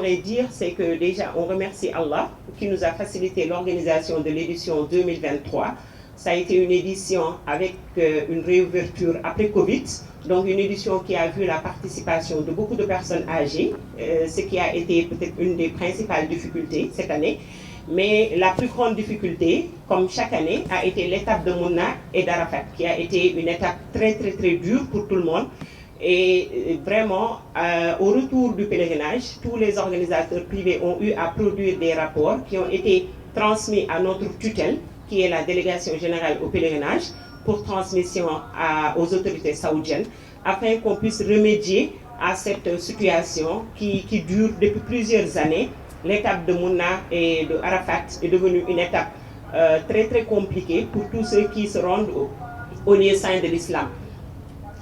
j'aimerais dire, c'est que déjà, on remercie Allah qui nous a facilité l'organisation de l'édition 2023. Ça a été une édition avec une réouverture après Covid, donc une édition qui a vu la participation de beaucoup de personnes âgées, ce qui a été peut-être une des principales difficultés cette année. Mais la plus grande difficulté, comme chaque année, a été l'étape de Mouna et d'Arafat, qui a été une étape très dure pour tout le monde. Et vraiment, au retour du pèlerinage, tous les organisateurs privés ont eu à produire des rapports qui ont été transmis à notre tutelle, qui est la délégation générale au pèlerinage, pour transmission aux autorités saoudiennes, afin qu'on puisse remédier à cette situation qui dure depuis plusieurs années. L'étape de Mouna et de Arafat est devenue une étape très compliquée pour tous ceux qui se rendent au lieu saint de l'islam.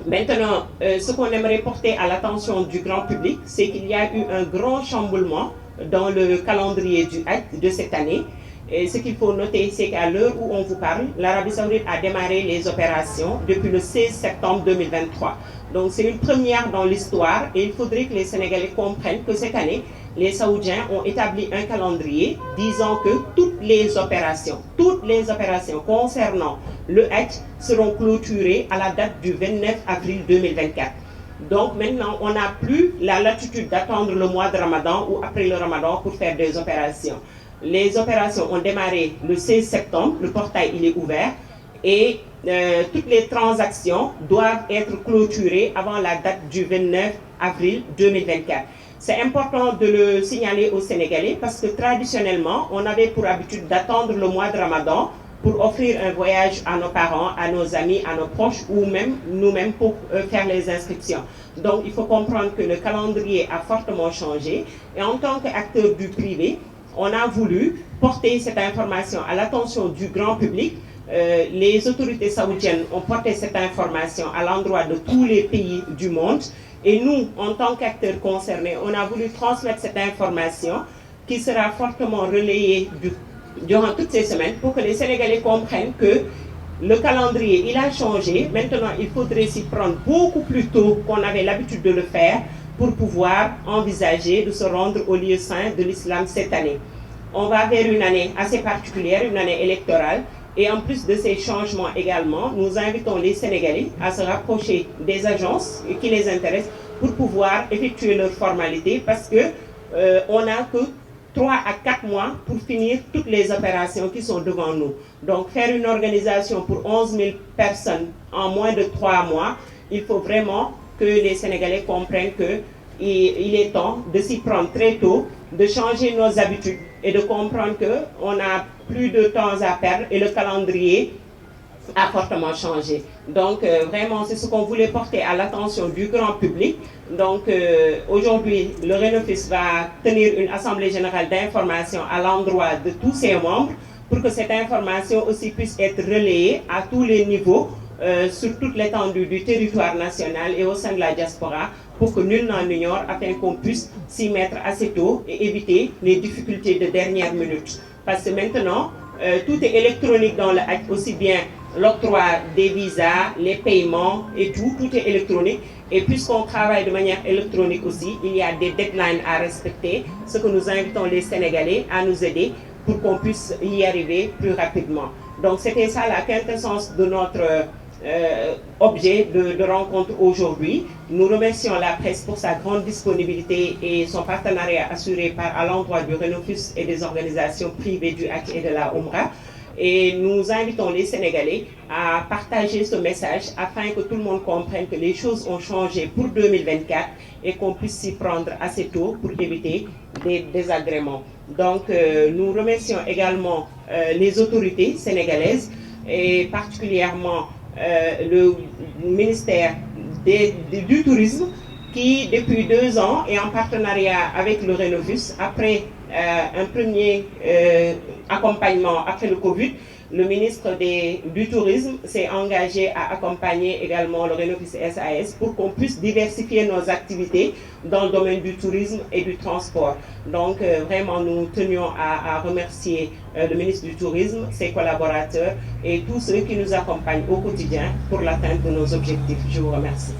Maintenant, ce qu'on aimerait porter à l'attention du grand public, c'est qu'il y a eu un grand chamboulement dans le calendrier du Hajj de cette année. Et ce qu'il faut noter, c'est qu'à l'heure où on vous parle, l'Arabie Saoudite a démarré les opérations depuis le 16 septembre 2023. Donc c'est une première dans l'histoire et il faudrait que les Sénégalais comprennent que cette année, les Saoudiens ont établi un calendrier disant que toutes les opérations concernant le Hajj seront clôturées à la date du 29 avril 2024. Donc maintenant, on n'a plus la latitude d'attendre le mois de Ramadan ou après le Ramadan pour faire des opérations. Les opérations ont démarré le 16 septembre, le portail il est ouvert et toutes les transactions doivent être clôturées avant la date du 29 avril 2024. C'est important de le signaler aux Sénégalais parce que traditionnellement, on avait pour habitude d'attendre le mois de Ramadan pour offrir un voyage à nos parents, à nos amis, à nos proches ou même nous-mêmes pour faire les inscriptions. Donc il faut comprendre que le calendrier a fortement changé et en tant qu'acteur du privé, on a voulu porter cette information à l'attention du grand public. Les autorités saoudiennes ont porté cette information à l'endroit de tous les pays du monde. Et nous, en tant qu'acteurs concernés, on a voulu transmettre cette information qui sera fortement relayée durant toutes ces semaines pour que les Sénégalais comprennent que le calendrier, il a changé. Maintenant, il faudrait s'y prendre beaucoup plus tôt qu'on avait l'habitude de le faire pour pouvoir envisager de se rendre au lieu saint de l'islam cette année. On va vers une année assez particulière, une année électorale. Et en plus de ces changements également, nous invitons les Sénégalais à se rapprocher des agences qui les intéressent pour pouvoir effectuer leurs formalités parce qu'on n'a que 3 à 4 mois pour finir toutes les opérations qui sont devant nous. Donc faire une organisation pour 11 000 personnes en moins de 3 mois, il faut vraiment que les Sénégalais comprennent qu'il est temps de s'y prendre très tôt, de changer nos habitudes et de comprendre qu'on a plus de temps à perdre et le calendrier a fortement changé. Donc vraiment, c'est ce qu'on voulait porter à l'attention du grand public. Donc aujourd'hui, le Renofus va tenir une assemblée générale d'information à l'endroit de tous ses membres pour que cette information aussi puisse être relayée à tous les niveaux sur toute l'étendue du territoire national et au sein de la diaspora pour que nul n'en ignore afin qu'on puisse s'y mettre assez tôt et éviter les difficultés de dernière minute. Parce que maintenant, tout est électronique dans le Hajj, aussi bien l'octroi des visas, les paiements et tout est électronique. Et puisqu'on travaille de manière électronique aussi, il y a des deadlines à respecter, ce que nous invitons les Sénégalais à nous aider pour qu'on puisse y arriver plus rapidement. Donc c'était ça la quintessence de notre objet de rencontre aujourd'hui. Nous remercions la presse pour sa grande disponibilité et son partenariat assuré à l'endroit du Renofus et des organisations privées du Hajj et de la Umrah. Et nous invitons les Sénégalais à partager ce message afin que tout le monde comprenne que les choses ont changé pour 2024 et qu'on puisse s'y prendre assez tôt pour éviter des désagréments. Donc nous remercions également les autorités sénégalaises et particulièrement le ministère du Tourisme qui, depuis 2 ans, et en partenariat avec le Renofus, après un premier accompagnement après le Covid, le ministre du Tourisme s'est engagé à accompagner également le Renofus SAS pour qu'on puisse diversifier nos activités dans le domaine du tourisme et du transport. Donc vraiment, nous tenions à remercier le ministre du Tourisme, ses collaborateurs et tous ceux qui nous accompagnent au quotidien pour l'atteinte de nos objectifs. Je vous remercie.